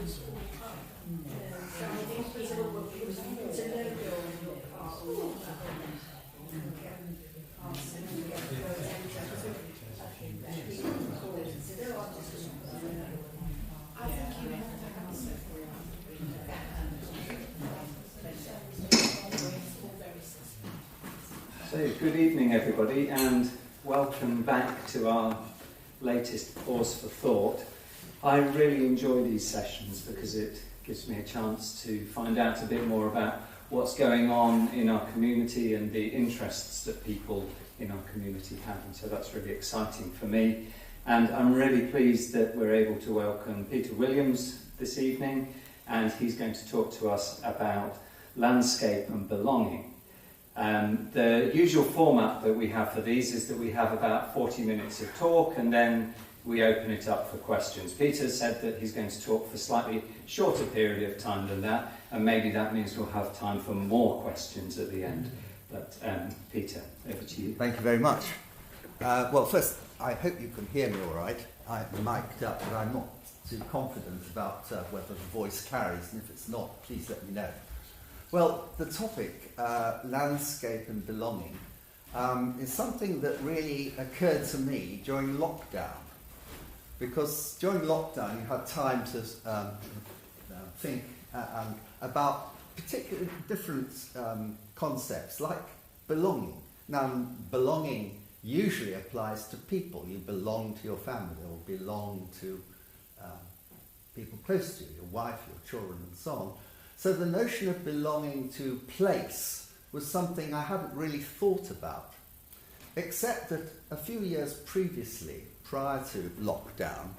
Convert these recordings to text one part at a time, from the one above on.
So, good evening everybody, and welcome back to our latest Pause for Thought. I really enjoy these sessions because it gives me a chance to find out a bit more about what's going on in our community and the interests that people in our community have, and so that's really exciting for me. And I'm really pleased that we're able to welcome Peter Williams this evening, and he's going to talk to us about landscape and belonging. The usual format that we have for these is that we have about 40 minutes of talk and then we open it up for questions. Peter said that he's going to talk for a slightly shorter period of time than that, and maybe that means we'll have time for more questions at the end. But Peter, over to you. Thank you very much. Well, first, I hope you can hear me all right. I'm mic'd up, but I'm not too confident about whether the voice carries, and if it's not, please let me know. Well, the topic, landscape and belonging, is something that really occurred to me during lockdown. Because during lockdown you had time to think about particular different concepts like belonging. Now, belonging usually applies to people. You belong to your family or belong to people close to you, your wife, your children and so on. So the notion of belonging to place was something I hadn't really thought about, except that a few years previously, prior to lockdown,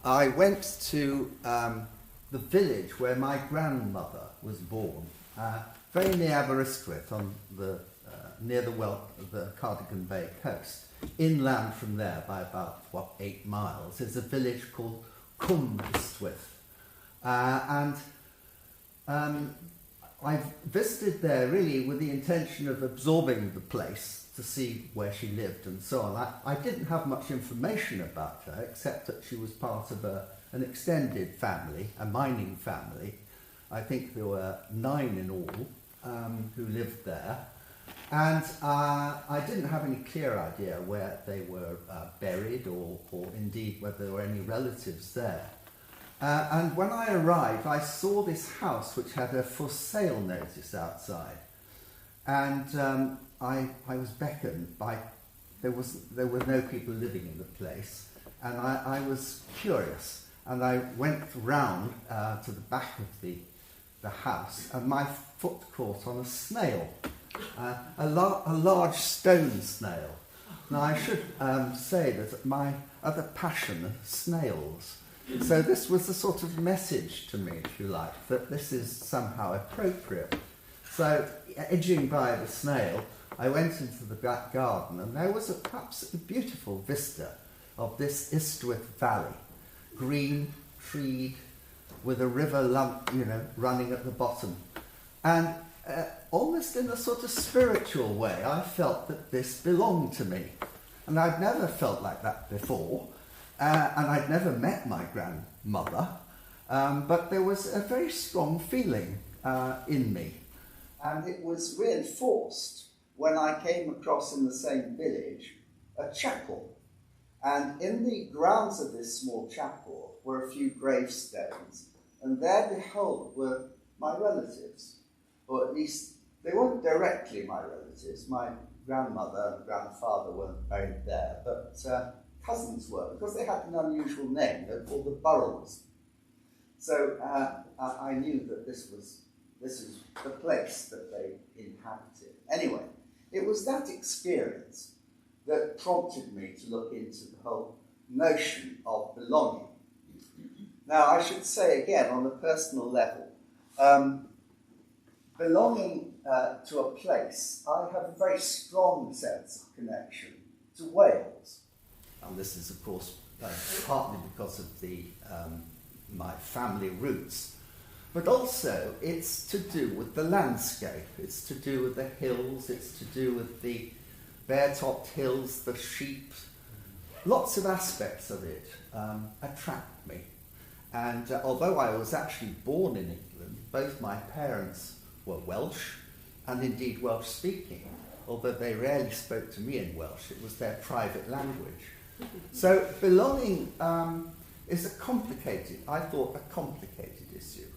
I went to the village where my grandmother was born, very near Aberystwyth, on the near the Cardigan Bay coast. Inland from there by about 8 miles is a village called Cwm Ystwyth, and I visited there really with the intention of absorbing the place to see where she lived and so on. I didn't have much information about her except that she was part of an extended family, a mining family. I think there were 9 in all who lived there. And I didn't have any clear idea where they were buried or indeed whether there were any relatives there. And when I arrived, I saw this house which had a for sale notice outside. And I was beckoned by, there were no people living in the place, and I was curious. And I went round to the back of the house, and my foot caught on a snail, a large stone snail. Now I should say that my other passion are snails. So this was a sort of message to me, if you like, that this is somehow appropriate. So edging by the snail, I went into the back garden, and there was perhaps a beautiful vista of this Ystwyth Valley, green, treed, with a river running at the bottom. And almost in a sort of spiritual way, I felt that this belonged to me. And I'd never felt like that before. And I'd never met my grandmother, but there was a very strong feeling in me. And it was reinforced when I came across in the same village a chapel. And in the grounds of this small chapel were a few gravestones. And there, behold, were my relatives. Or at least, they weren't directly my relatives. My grandmother and grandfather weren't buried there, but cousins were, because they had an unusual name. They were called the Burrells. So I knew that this is the place that they inhabited. Anyway, it was that experience that prompted me to look into the whole notion of belonging. Now, I should say again, on a personal level, belonging to a place, I have a very strong sense of connection to Wales. And this is, of course, partly because of my family roots. But also, it's to do with the landscape. It's to do with the hills. It's to do with the bare-topped hills, the sheep. Lots of aspects of it attract me. And although I was actually born in England, both my parents were Welsh, and indeed Welsh speaking, although they rarely spoke to me in Welsh. It was their private language. So belonging is a complicated issue.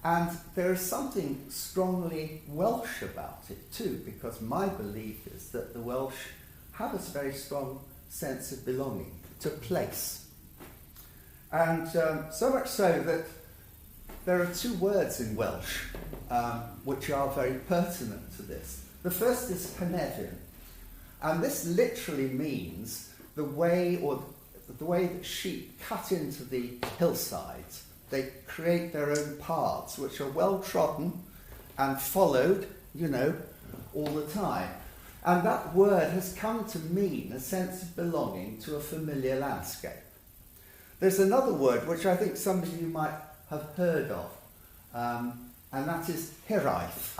And there is something strongly Welsh about it too, because my belief is that the Welsh have a very strong sense of belonging to place. And so much so that there are two words in Welsh which are very pertinent to this. The first is Cynefin, and this literally means the way that sheep cut into the hillsides. They create their own paths, which are well trodden and followed, all the time. And that word has come to mean a sense of belonging to a familiar landscape. There's another word which I think some of you might have heard of, and that is hiraeth.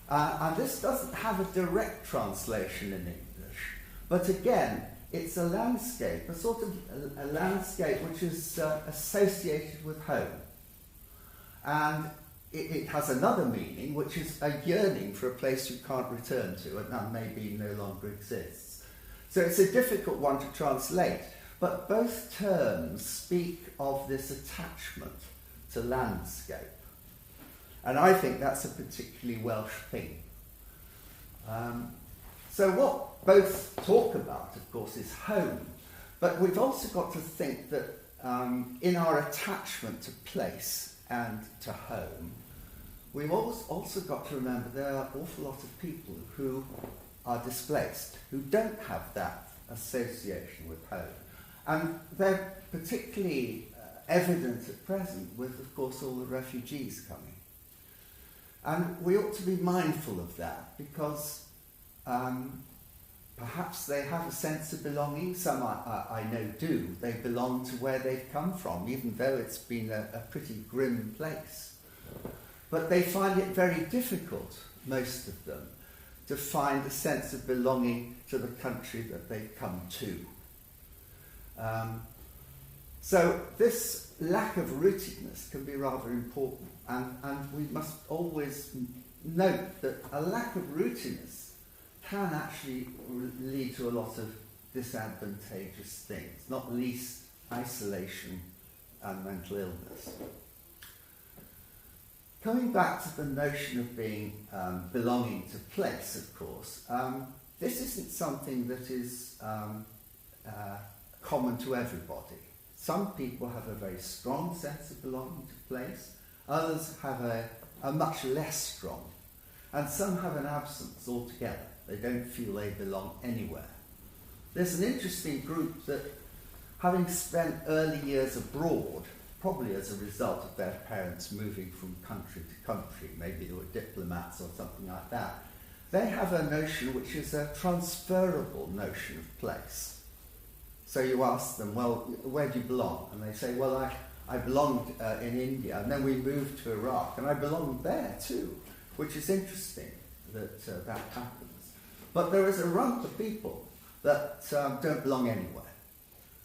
And this doesn't have a direct translation in English, but again, it's a landscape, a sort of a landscape which is associated with home. And it has another meaning, which is a yearning for a place you can't return to and maybe no longer exists. So it's a difficult one to translate, but both terms speak of this attachment to landscape. And I think that's a particularly Welsh thing. So what both talk about, of course, is home. But we've also got to think that in our attachment to place and to home, we've also got to remember there are an awful lot of people who are displaced, who don't have that association with home. And they're particularly evident at present with, of course, all the refugees coming. And we ought to be mindful of that because perhaps they have a sense of belonging. Some I know do. They belong to where they've come from, even though it's been a pretty grim place. But they find it very difficult, most of them, to find a sense of belonging to the country that they've come to. So this lack of rootedness can be rather important, and we must always note that a lack of rootedness can actually lead to a lot of disadvantageous things, not least isolation and mental illness. Coming back to the notion of being belonging to place, of course, this isn't something that is common to everybody. Some people have a very strong sense of belonging to place, others have a much less strong, and some have an absence altogether. They don't feel they belong anywhere. There's an interesting group that, having spent early years abroad, probably as a result of their parents moving from country to country, maybe they were diplomats or something like that, they have a notion which is a transferable notion of place. So you ask them, well, where do you belong? And they say, well, I belonged in India, and then we moved to Iraq, and I belonged there too, which is interesting that that happens. But there is a rump of people that don't belong anywhere.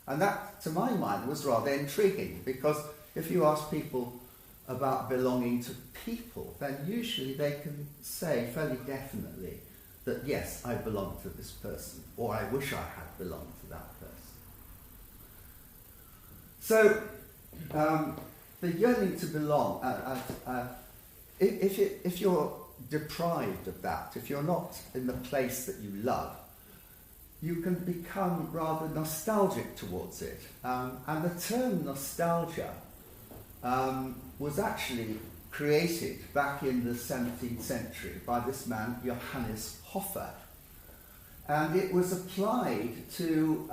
And that, to my mind, was rather intriguing, because if you ask people about belonging to people, then usually they can say fairly definitely that, yes, I belong to this person, or I wish I had belonged to that person. So, the yearning to belong, if you're deprived of that, if you're not in the place that you love, you can become rather nostalgic towards it. And the term nostalgia was actually created back in the 17th century by this man, Johannes Hofer. And it was applied to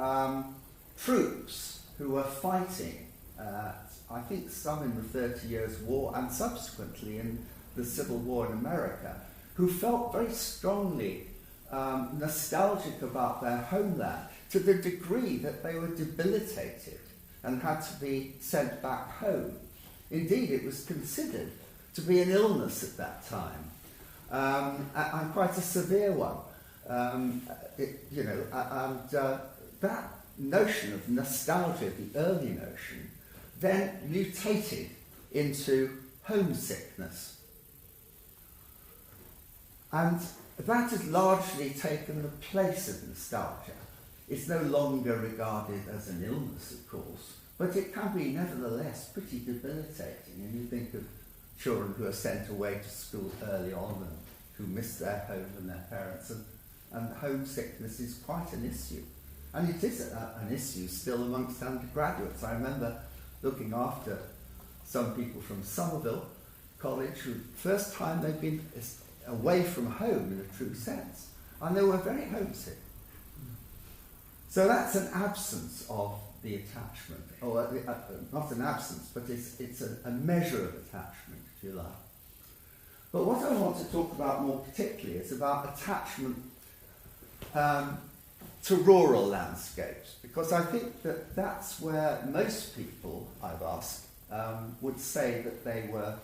troops who were fighting, I think some in the 30 Years' War and subsequently in the Civil War in America, who felt very strongly nostalgic about their homeland to the degree that they were debilitated and had to be sent back home. Indeed, it was considered to be an illness at that time, and quite a severe one. That notion of nostalgia, the early notion, then mutated into homesickness. And that has largely taken the place of nostalgia. It's no longer regarded as an illness, of course, but it can be nevertheless pretty debilitating. And you think of children who are sent away to school early on and who miss their home and their parents, and homesickness is quite an issue. And it is an issue still amongst undergraduates. I remember looking after some people from Somerville College who first time they'd been away from home in a true sense, and they were very homesick. So that's an absence of the attachment, or not an absence, but it's a measure of attachment, if you like. But what I want to talk about more particularly is about attachment to rural landscapes, because I think that that's where most people I've asked would say that they were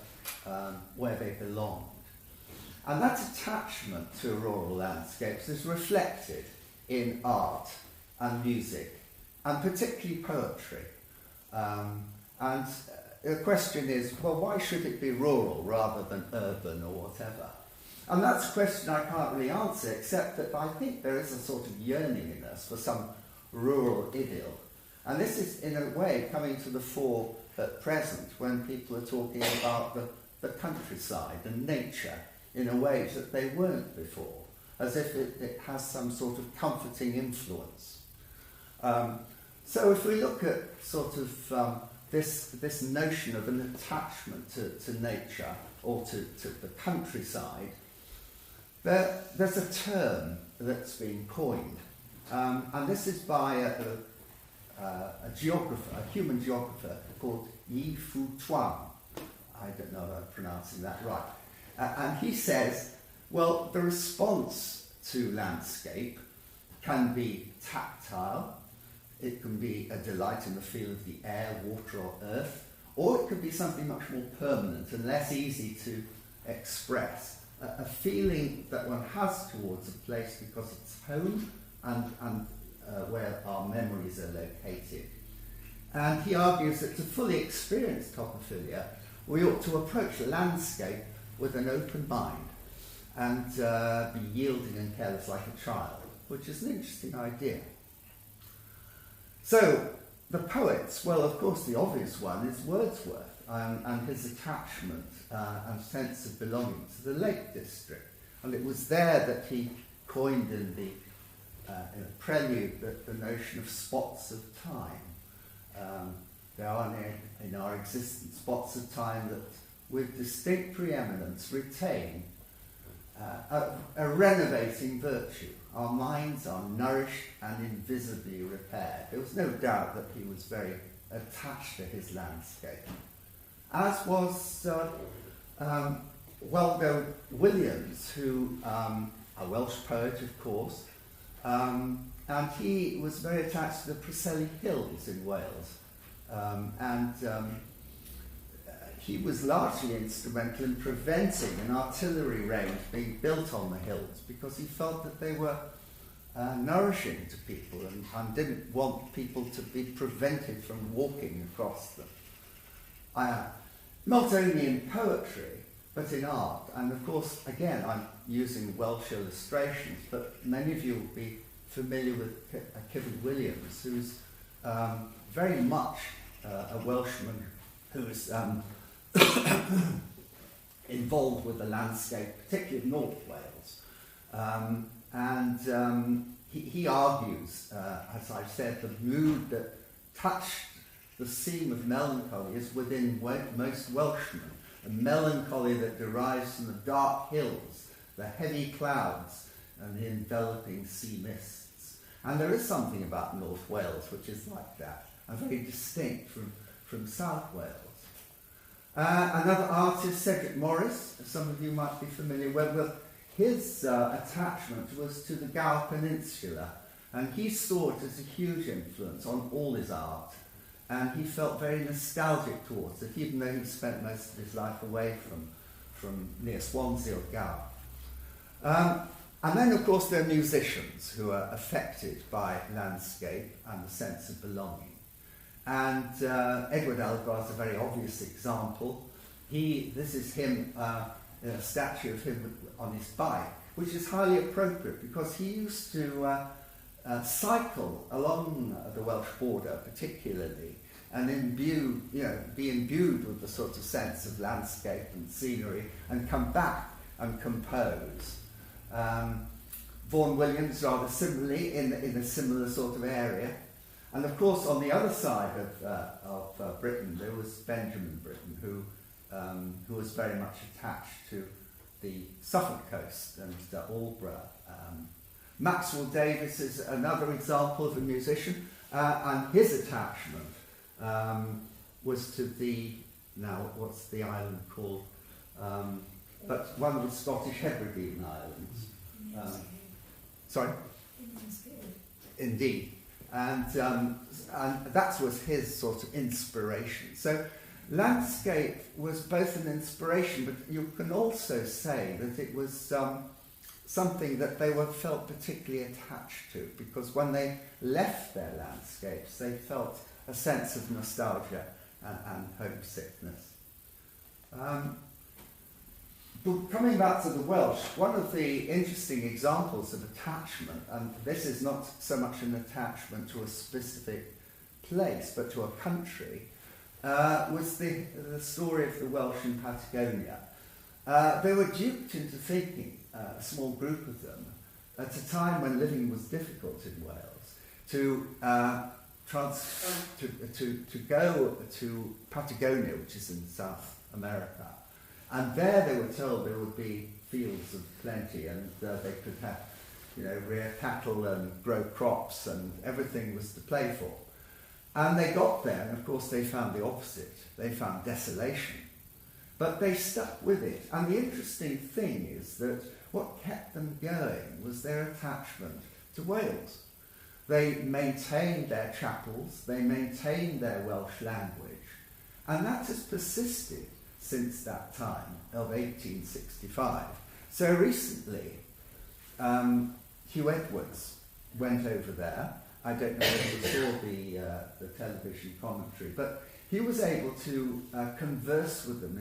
where they belonged. And that attachment to rural landscapes is reflected in art and music, and particularly poetry. And the question is, well, why should it be rural rather than urban or whatever? And that's a question I can't really answer, except that I think there is a sort of yearning in us for some rural idyll. And this is, in a way, coming to the fore at present when people are talking about the countryside and nature in a way that they weren't before, as if it has some sort of comforting influence. So if we look at sort of this notion of an attachment to nature or to the countryside, there's a term that's been coined, and this is by a geographer, a human geographer called Yi Fu Tuan. I don't know if I'm pronouncing that right. And he says, well, the response to landscape can be tactile, it can be a delight in the feel of the air, water or earth, or it could be something much more permanent and less easy to express, a feeling that one has towards a place because it's home and where our memories are located. And he argues that to fully experience topophilia, we ought to approach the landscape with an open mind and be yielding and careless like a child, which is an interesting idea. So, the poets, well, of course, the obvious one is Wordsworth and his attachment and sense of belonging to the Lake District. And it was there that he coined in a prelude the notion of spots of time. There are in our existence spots of time that with distinct preeminence retain a renovating virtue. Our minds are nourished and invisibly repaired. There was no doubt that he was very attached to his landscape, as was Waldo Williams, who a Welsh poet, of course, and he was very attached to the Preseli Hills in Wales, he was largely instrumental in preventing an artillery range being built on the hills because he felt that they were nourishing to people and didn't want people to be prevented from walking across them. Not only in poetry, but in art. And of course, again, I'm using Welsh illustrations, but many of you will be familiar with Kevin Williams, who's very much a Welshman who's involved with the landscape, particularly of North Wales. He argues, as I've said, the mood that touched the seam of melancholy is within most Welshmen, a melancholy that derives from the dark hills, the heavy clouds, and the enveloping sea mists. And there is something about North Wales which is like that, and very distinct from South Wales. Another artist, Cedric Morris, some of you might be familiar with, his attachment was to the Gower Peninsula, and he saw it as a huge influence on all his art, and he felt very nostalgic towards it, even though he spent most of his life away from near Swansea or Gower. And then, of course, there are musicians who are affected by landscape and the sense of belonging. And Edward Elgar is a very obvious example. This is him, a statue of him on his bike, which is highly appropriate because he used to cycle along the Welsh border particularly and be imbued with the sort of sense of landscape and scenery and come back and compose. Vaughan Williams, rather similarly, in a similar sort of area. And of course, on the other side of Britain, there was Benjamin Britten, who was very much attached to the Suffolk coast and Aldborough. Maxwell Davies is another example of a musician, and his attachment was to what's the island called? But one of the Scottish Hebridean Islands. Sorry? Indeed. And that was his sort of inspiration. So landscape was both an inspiration, but you can also say that it was something that they felt particularly attached to, because when they left their landscapes, they felt a sense of nostalgia and homesickness. But coming back to the Welsh, one of the interesting examples of attachment, and this is not so much an attachment to a specific place, but to a country, was the story of the Welsh in Patagonia. They were duped into thinking, a small group of them, at a time when living was difficult in Wales, to go to Patagonia, which is in South America. And there they were told there would be fields of plenty, and they could have, rear cattle and grow crops, and everything was to play for. And they got there, and of course they found the opposite. They found desolation. But they stuck with it. And the interesting thing is that what kept them going was their attachment to Wales. They maintained their chapels, they maintained their Welsh language, and that has persisted since that time of 1865. So recently, Hugh Edwards went over there. I don't know if you saw the television commentary, but he was able to converse with them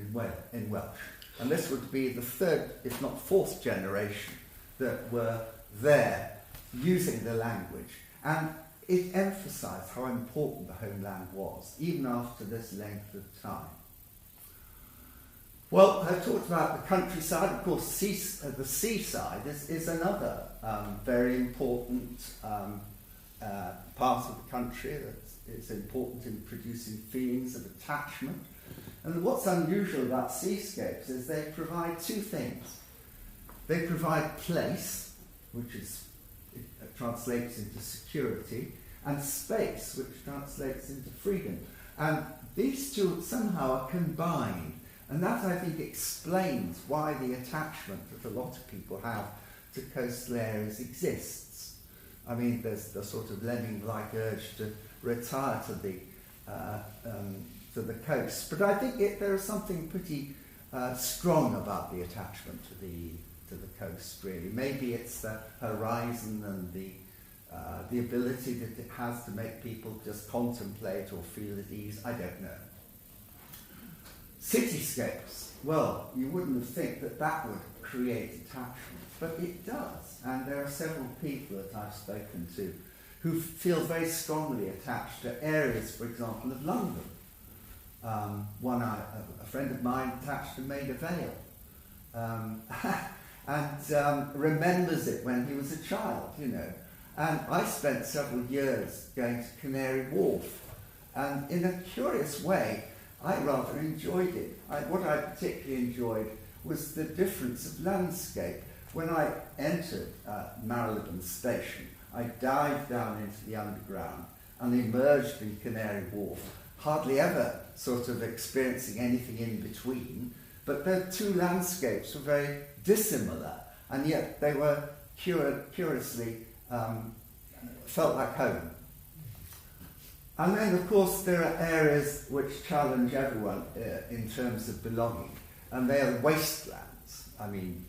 in Welsh. And this would be the third, if not fourth generation that were there using the language. And it emphasised how important the homeland was, even after this length of time. Well, I've talked about the countryside. Of course, the seaside is another very important part of the country that is important in producing feelings of attachment. And what's unusual about seascapes is they provide two things. They provide place, which translates into security, and space, which translates into freedom. And these two somehow are combined. And that, I think, explains why the attachment that a lot of people have to coastal areas exists. I mean, there's the sort of lemming-like urge to retire to the coast. But I think there is something pretty strong about the attachment to the coast, really. Maybe it's the horizon and the ability that it has to make people just contemplate or feel at ease. I don't know. Cityscapes, well, you wouldn't think that would create attachment, but it does. And there are several people that I've spoken to who feel very strongly attached to areas, for example, of London. A friend of mine attached to Maida Vale, and remembers it when he was a child, And I spent several years going to Canary Wharf, and in a curious way, I rather enjoyed it. What I particularly enjoyed was the difference of landscape. When I entered Marylebone Station, I dived down into the underground and emerged in Canary Wharf, hardly ever sort of experiencing anything in between, but the two landscapes were very dissimilar, and yet they were curiously felt like home. And then, of course, there are areas which challenge everyone in terms of belonging, and they are wastelands. I mean,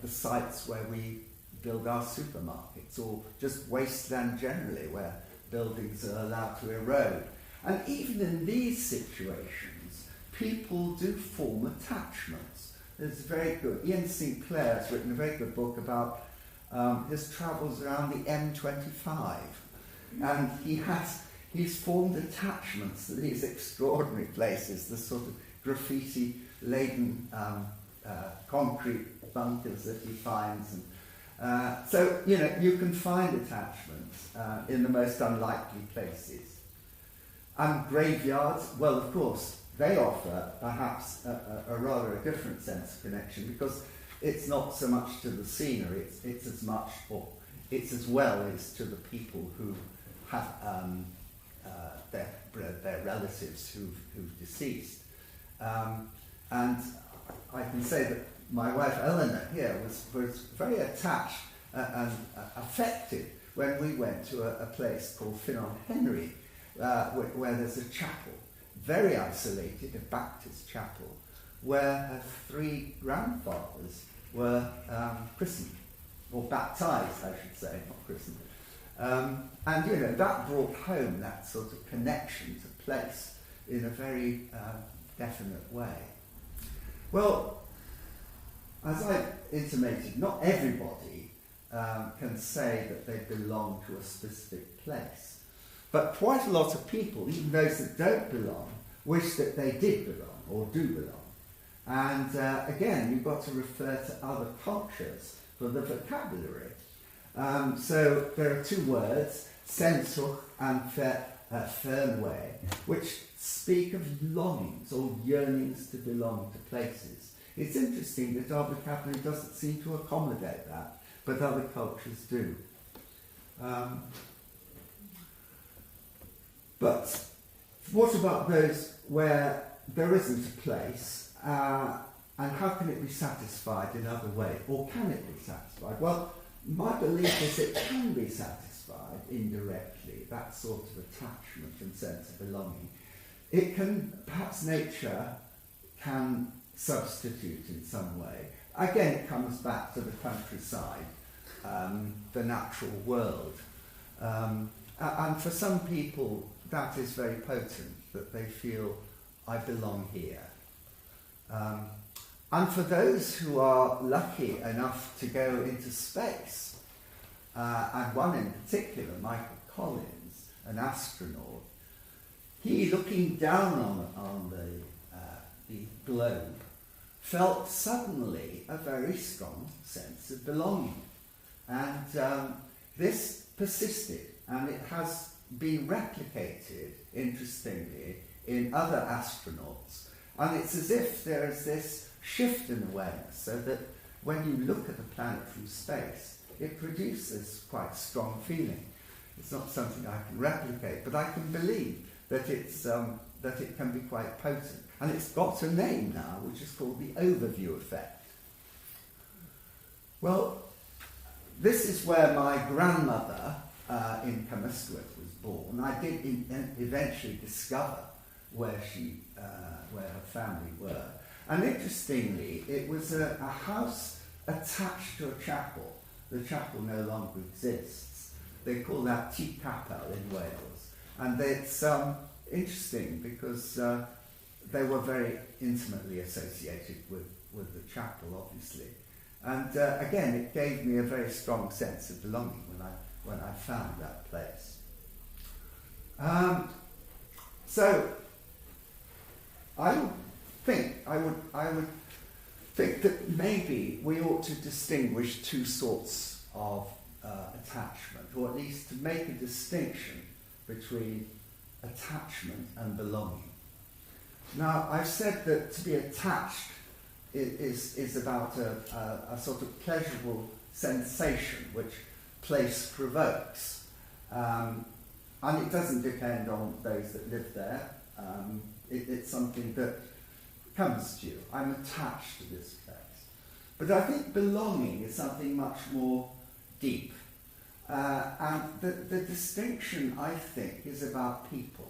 the sites where we build our supermarkets, or just wasteland generally, where buildings are allowed to erode. And even in these situations, people do form attachments. There's very good, Ian Sinclair has written a very good book about his travels around the M25. And he's formed attachments to these extraordinary places, the sort of graffiti-laden concrete bunkers that he finds. And, so, you can find attachments in the most unlikely places. And graveyards, well, of course, they offer perhaps a rather different sense of connection, because it's not so much to the scenery, it's as much, or it's as well as to the people who have their relatives who've deceased. And I can say that my wife Eleanor here was very attached and affected when we went to a place called Finon Henry, where there's a chapel, very isolated, a Baptist chapel, where her 3 grandfathers were christened, or baptized, I should say, not christened. And that brought home that sort of connection to place in a very definite way. Well, as I intimated, not everybody can say that they belong to a specific place. But quite a lot of people, even those that don't belong, wish that they did belong or do belong. And again, you've got to refer to other cultures for the vocabulary. So there are 2 words, Sehnsucht and Fernweh, which speak of longings or yearnings to belong to places. It's interesting that our vocabulary doesn't seem to accommodate that, but other cultures do. But what about those where there isn't a place, and how can it be satisfied in other ways, or can it be satisfied? Well, my belief is it can be satisfied indirectly, that sort of attachment and sense of belonging. It can, perhaps nature can substitute in some way. Again, it comes back to the countryside, the natural world. And for some people, that is very potent, that they feel, I belong here. And for those who are lucky enough to go into space, and one in particular, Michael Collins, an astronaut, he, looking down on the globe, felt suddenly a very strong sense of belonging. And this persisted, and it has been replicated, interestingly, in other astronauts. And it's as if there is this shift in awareness, so that when you look at the planet from space, it produces quite strong feeling. It's not something I can replicate, but I can believe that that it can be quite potent. And it's got a name now, which is called the overview effect. Well, this is where my grandmother in Cymysgwyth was born. I did eventually discover where her family were. And interestingly, it was a house attached to a chapel. The chapel no longer exists. They call that Tŷ Capel in Wales. And it's interesting because they were very intimately associated with the chapel, obviously. And again, it gave me a very strong sense of belonging when I found that place. So I would think that maybe we ought to distinguish 2 sorts of attachment, or at least to make a distinction between attachment and belonging. Now, I've said that to be attached is about a sort of pleasurable sensation which place provokes. And it doesn't depend on those that live there. It's something that comes to you. I'm attached to this place. But I think belonging is something much more deep. And the distinction, I think, is about people.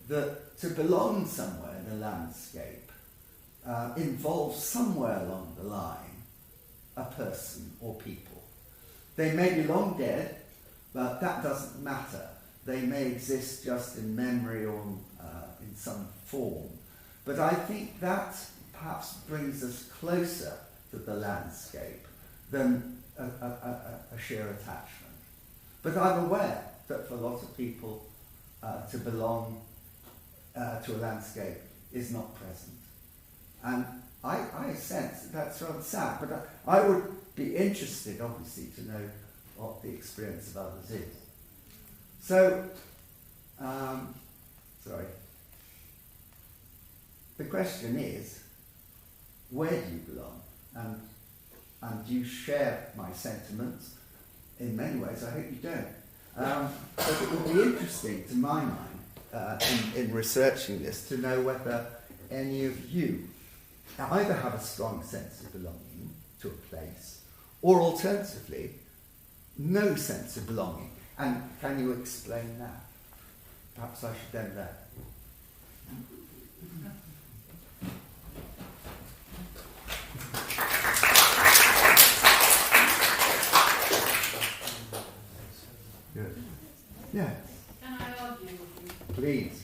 That to belong somewhere in the landscape involves somewhere along the line a person or people. They may be long dead, but that doesn't matter, they may exist just in memory or in some form. But I think that perhaps brings us closer to the landscape than a sheer attachment. But I'm aware that for a lot of people to belong to a landscape is not present. And I sense that's rather sad, but I would be interested, obviously, to know what the experience of others is. So, the question is, where do you belong? And do you share my sentiments? In many ways, I hope you don't. But it would be interesting, to my mind, in researching this, to know whether any of you either have a strong sense of belonging to a place, or alternatively, no sense of belonging. And can you explain that? Perhaps I should end there. Good. Yeah. Can I argue with you? Please.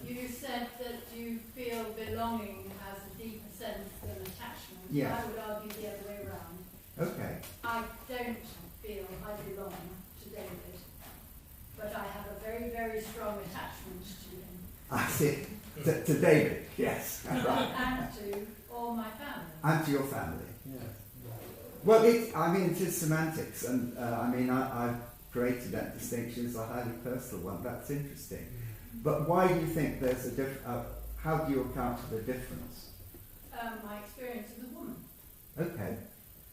You said that you feel belonging has a deeper sense than attachment. Yeah. I would argue the other way around. Okay. I don't feel I belong to David, but I have a very, very strong attachment to him. I see. To David, yes. Right. And to all my family. And to your family. Yes. Well, it is semantics, and I've created that distinction as a highly personal one. That's interesting. But why do you think there's a how do you account for the difference? My experience as a woman. Okay.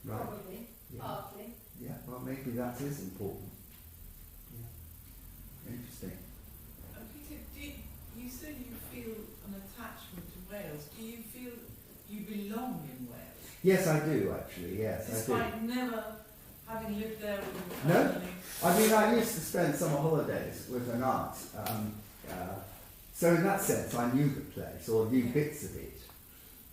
Right. Probably. Yeah. Partly. Yeah, well, maybe that is important. Yeah. Interesting. Peter, you say you feel an attachment to Wales. Do you feel you belong in Wales? Yes, I do, actually, yes, Despite I do. never having lived there with your No. family? I mean, I used to spend summer holidays with an aunt. So in that sense, I knew the place, or knew bits of it.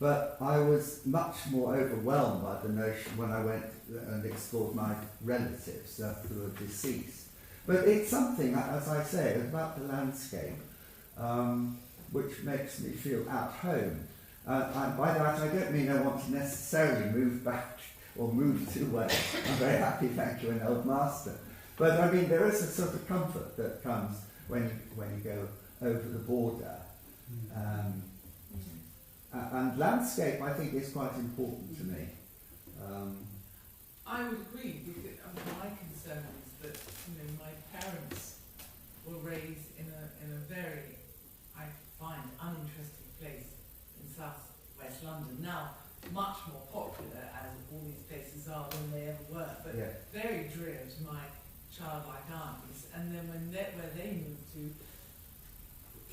But I was much more overwhelmed by the notion when I went and explored my relatives who were deceased. But it's something, as I say, about the landscape, which makes me feel at home. And by that, I don't mean I want to necessarily move back or move to Wales. I'm very happy, thank you, an old master. But I mean, there is a sort of comfort that comes when you go over the border. And landscape, I think, is quite important to me. I would agree, because my concern is that my parents were raised in a very, I find, uninteresting place in south west London. Now, much more popular, as all these places are, than they ever were, but Yeah. very drear to my childlike eyes. And then where they moved to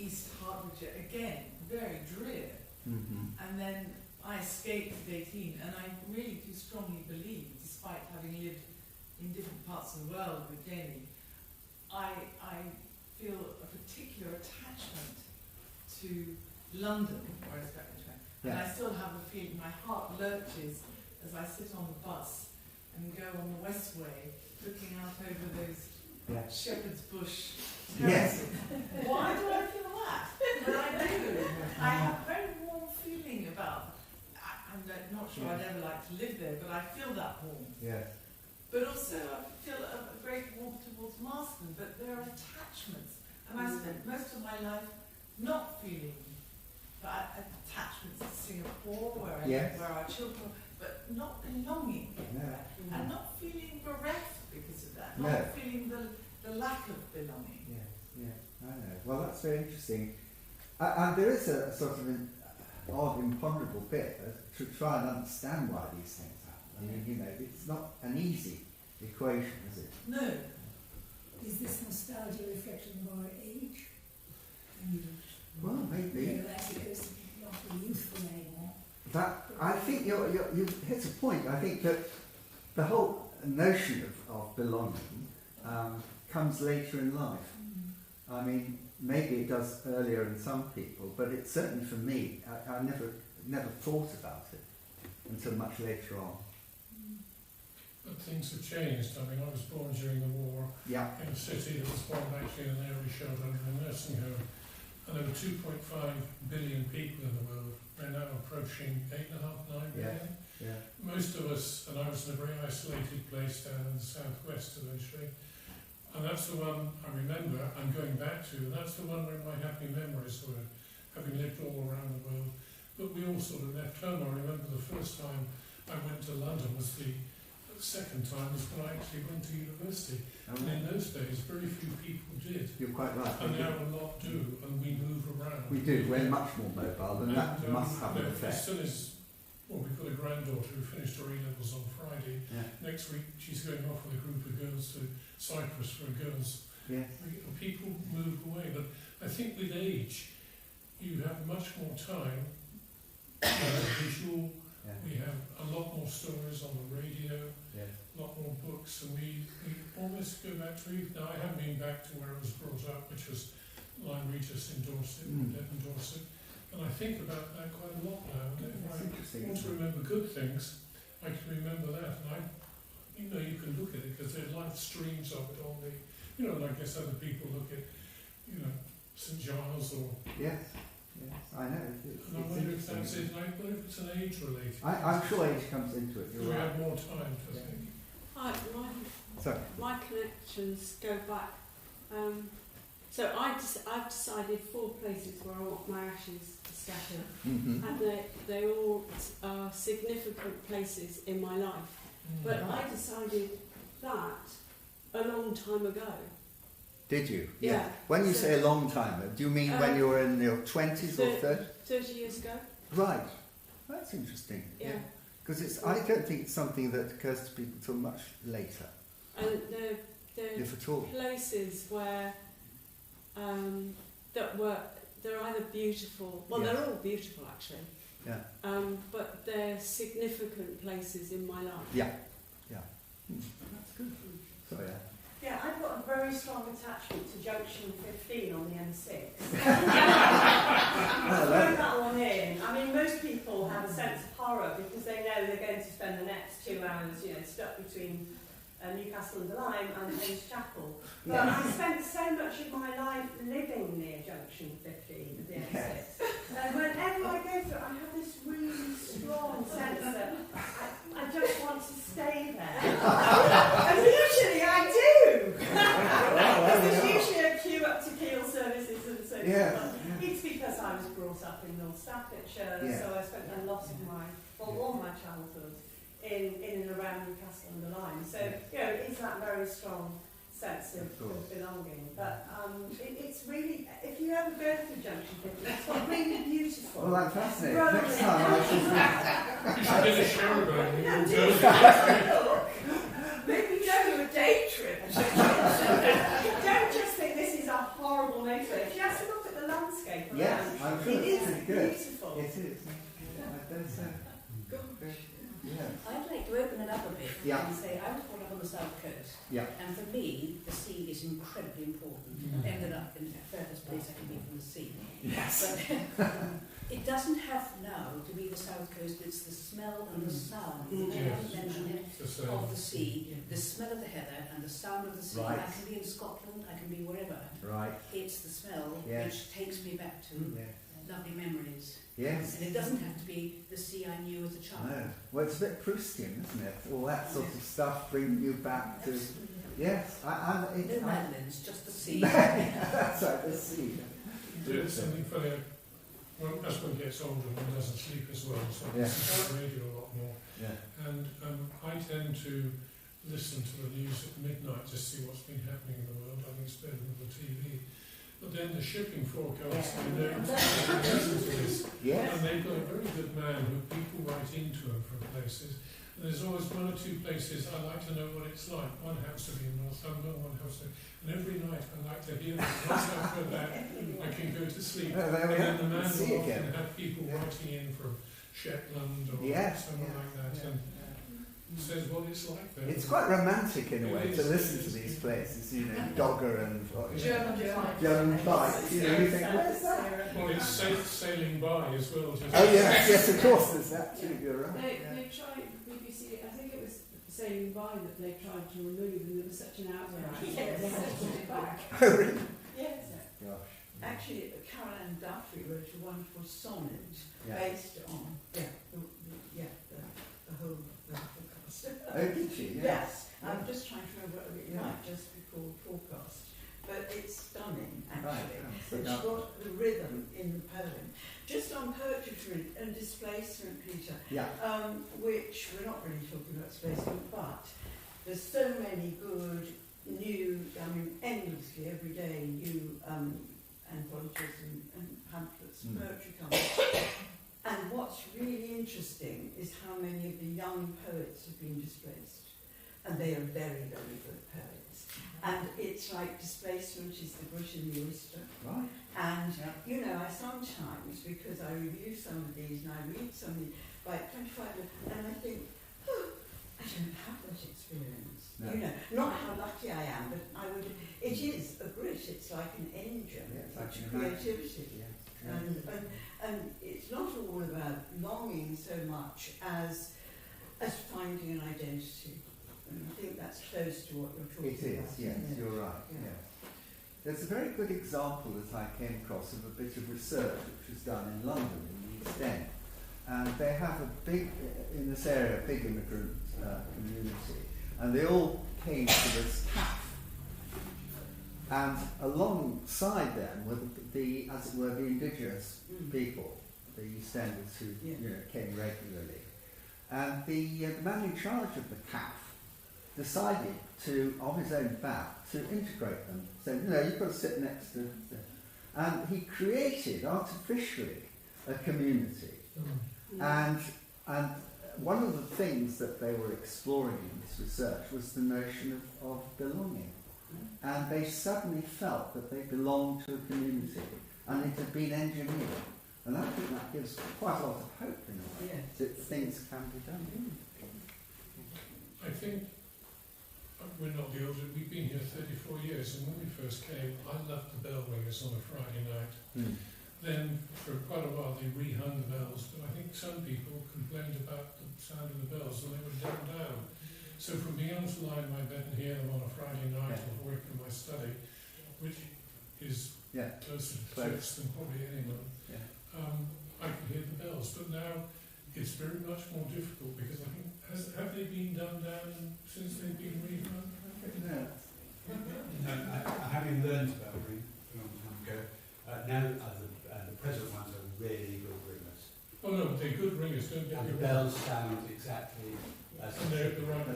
East Hertfordshire, again, very drear. Mm-hmm. And then I escaped at 18, and I really do strongly believe, despite having lived in different parts of the world with Jamie, I feel a particular attachment to London, where I spent my time. And I still have a feeling, my heart lurches as I sit on the bus and go on the Westway, looking out over those Shepherd's Bush terraces. Yes. Why do I feel that? But I do. I have a very warm feeling about. I'm not sure I'd ever like to live there, but I feel that warmth. Yes. But also I feel a great warmth towards Marston, but there are attachments. And I spent most of my life not feeling attachments to Singapore, where our children, but not belonging there. And not feeling bereft because of that. Not feeling the lack of belonging. Yes, I know. Well, that's very interesting. And there is a sort of an odd, imponderable bit to try and understand why these things happen. I mean, it's not an easy equation, is it? No. Is this nostalgia reflecting of our age? Well, maybe. You realize it is not be youthful anymore. That, I think you hit a point. I think that the whole notion of belonging comes later in life. I mean, maybe it does earlier in some people, but it's certainly for me, I never thought about it until much later on. but things have changed. I mean, I was born during the war Yeah. in a city that was bombed actually in an area shelter and a nursing home. And there were 2.5 billion people in the world. We're now approaching 8.5, 9 billion. Yeah. Most of us, and I was in a very isolated place down in the southwest eventually, and that's the one I remember I'm going back to, and that's the one where my happy memories were, having lived all around the world. But we all sort of left home. I remember the first time I went to London was the second time was when I actually went to university. And in those days, very few people did. You're quite right. And now a lot do, and we move around. We do. We're much more mobile, and that must have an As effect. soon as, well, we've got a granddaughter who finished her A-levels on Friday. Yeah. Next week, she's going off with a group of girls to Cyprus for a girls. Yes. People move away, but I think with age, you have much more time, visual. Yeah. We have a lot more stories on the radio, Yes. a lot more books, and we almost go back to, now I haven't been back to where I was brought up, which was Lyme Regis in Dorset, Devon Dorset, and I think about that quite a lot now. And if That's I interesting. want to remember good things, I can remember that, and you can look at it because there are live streams of it on the, and I guess other people look at, St Giles or. Yes. Yes. I know. It's And I wonder if that's interesting. it. I wonder if it's an age related. I'm sure age comes into it. We You're right. have more time to Yeah. think. Sorry. My connections go back. So I've decided 4 places where I want my ashes to scatter, Mm-hmm. and they all are significant places in my life. But I decided that a long time ago. Did you? Yeah. When you So- say a long time, do you mean when you were in your 20s or 30s? 30 years ago. Right. That's interesting. Yeah. Because I don't think it's something that occurs to people till much later, And they're if at all. places where they're either beautiful. Well, Yeah. they're all beautiful actually. Yeah. But they're significant places in my life. Yeah. Yeah. That's good. So yeah. Yeah, I've got a very strong attachment to Junction 15 on the M6. Oh, Throw that one in. I mean, most people have a sense of horror because they know they're going to spend the next 2 hours, stuck between Newcastle and the Lyme and Hayes Chapel. But I spent so much of my life living near Junction 15 of the M6. Yes. And whenever I go through it, I have this really strong sense that I just want to stay there. And usually I do! Because there's usually a queue up to Keele services and so forth. It's because I was brought up in North Staffordshire, so I spent a lot of all my childhood in and around Newcastle and the Lyme. So, it's that very strong sense of belonging. But it's really, if you ever go through Junction 15, it's got really beautiful. Well, that's fascinating. rolling Next time I should You should get a shower going. Maybe go on a day trip. Don't just think this is a horrible motorway. If you have to look at the landscape around, Yes, I'm sure it is it's pretty good. beautiful. It is. I don't say. Yeah. I'd like to open it up a bit Yeah. and say I was brought up on the south coast, Yeah. and for me the sea is incredibly important. I've ended up in the furthest place I can be from the sea. Yes. But it doesn't have now to be the south coast, it's the smell and the sound. I haven't mentioned it, of the sea, the smell of the heather and the sound of the sea. Right. I can be in Scotland, I can be wherever. Right. It's the smell Yes. which takes me back to lovely memories. Yes. And it doesn't have to be the sea I knew as a child. No. Well, it's a bit Proustian, isn't it? All that sort of stuff bringing you back to. Yes. No Madeline's, just the sea. That's right, the sea. There's something funny. Well, as one gets older, one doesn't sleep as well, so I listen to the radio a lot more. Yeah. And I tend to listen to the news at midnight to see what's been happening in the world. I think it's better than the TV. But then the shipping forecast, I know, listen to this. Yes. And they've got a very good man who people write into him from places. And there's always 1 or 2 places I like to know what it's like. One happens to be in Northumberland, one happens to be... And every night I like to hear that. Once I've heard that, I can go to sleep. Oh, there we And then are. the man See will often again. have people writing in from Shetland or somewhere like that. And says what it's like there. It's quite romantic in a It way is, to it listen is. to these places, Dogger and German Bight. You think, where's that? Well, it's sailing by as well. Just Oh yes, of course, there's that too. You're right. They tried BBC, I think it was sailing by that they tried to remove, and there was such an outcry. Yes. They had to put it back. Oh, really? Yes. Gosh. Actually, Caroline Duffy wrote a wonderful sonnet Yeah. based on the whole forecast. Oh, did she? Yes. I'm Yeah. just trying to remember what it Yeah. might just be called forecast, but it's stunning actually. Right. It's got the rhythm in the poem. Just on poetry and displacement, Peter, Yeah. which we're not really talking about displacement, but there's so many good new, endlessly every day new anthologies and pamphlets, poetry coming. And what's really interesting is how many of the young poets have been displaced. And they are very, very good poets. And it's like displacement is the bush in the oyster. Right. And, Yeah. I sometimes, because I review some of these and I read some of these, like 25, and I think, I don't have that experience. No. Not how lucky I am, but it is a grit, it's like an engine, Yeah, it's like it's an creativity. Yeah. And it's not all about longing so much as finding an identity. And I think that's close to what you're talking It is, about. yes, isn't it? you're right. Yeah. Yes. There's a very good example that I came across of a bit of research which was done in London, in the East End. And they have in this area, a big immigrant community. And they all came to this CAF. And alongside them were as it were, the indigenous people, the East Enders who came regularly. And the man in charge of the CAF decided to, on his own back, to integrate them. So, you've got to sit next to them. And he created, artificially, a community. And one of the things that they were exploring in this research was the notion of belonging. And they suddenly felt that they belonged to a community, and it had been engineered. And I think that gives quite a lot of hope in a way, that things can be done. I think we're not the older. We've been here 34 years, and when we first came, I loved the bell ringers on a Friday night. Then, for quite a while, they rehung the bells, but I think some people complained about the sound of the bells, and they were down. So from being able to lie in my bed and hear them on a Friday night or work in my study, which is closer to church than probably anyone, I could hear the bells. But now it's very much more difficult because I think, have they been done down since they've been rehung? No. Having learned about ring a long time ago, now the present ones are really good ringers. Oh no, they're good ringers, don't get And me the bells sound exactly as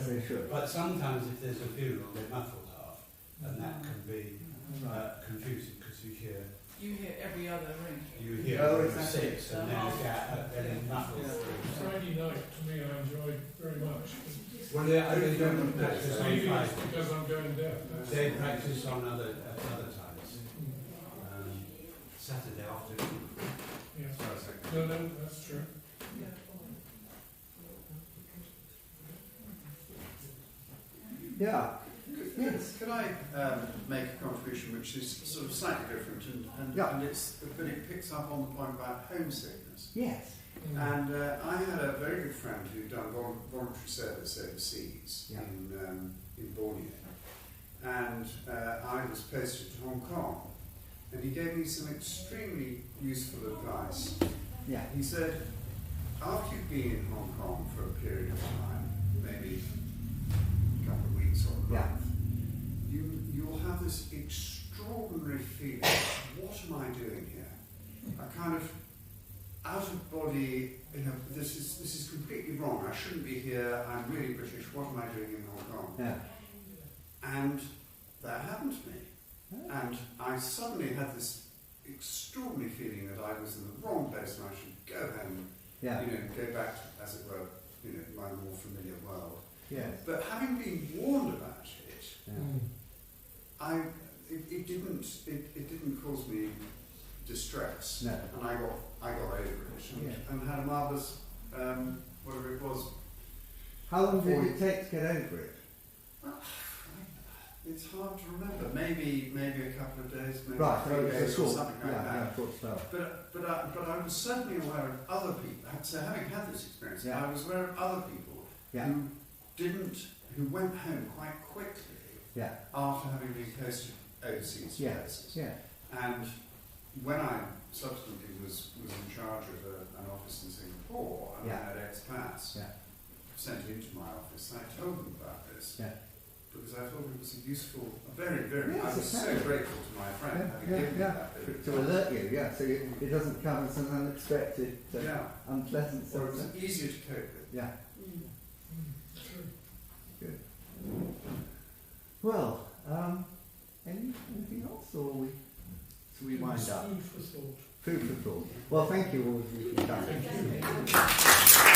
they should. But sometimes if there's a funeral, they're muffled half, and that can be confusing because you hear every other ring. You hear six, and then muffled through. Friday night, to me, I enjoyed very much. Well, they don't practice on Maybe Friday. it's because I'm going deaf. They practice on other times. Saturday afternoon. Yes. No, that's true. Yeah. Yes. Could I make a contribution which is sort of slightly different, but it picks up on the point about homesickness. Yes. And I had a very good friend who'd done voluntary service overseas in Borneo, and I was posted to Hong Kong, and he gave me some extremely useful advice. Yeah. He said, after you've been in Hong Kong for a period of time, maybe a couple of weeks or a month, you'll have this extraordinary feeling, what am I doing here? A kind of out of body, this is completely wrong, I shouldn't be here, I'm really British, what am I doing in Hong Kong? Yeah. And that happened to me. And I suddenly had this extraordinary feeling that I was in the wrong place and I should go home, go back to, as it were, my more familiar world. Yes. But having been warned about it, it didn't cause me distress. No. And I got over it and had a marvellous whatever it was. How long did it take to get over it? It's hard to remember. Maybe a couple of days, maybe right, 3 days or something like that. Yeah, thought so. But I was certainly aware of other people. So having had this experience, I was aware of other people who went home quite quickly Yeah. after having been posted overseas Yeah. places. Yeah. And when I subsequently was in charge of an office in Singapore, and Yeah. I had expats Yeah. sent into my office, I told them about this. Yeah. Because I thought it was a useful, very, very, Yes, I was so exactly. grateful to my friend having Yeah, given me yeah. that bit of To alert you, yeah, so it doesn't come as an unexpected, yeah. unpleasant Or it sort of. was easier to cope with. Yeah. True. Good. Well, anything else, or should we wind up? Food for thought. Food for thought. Well, thank you all for coming. Thank you.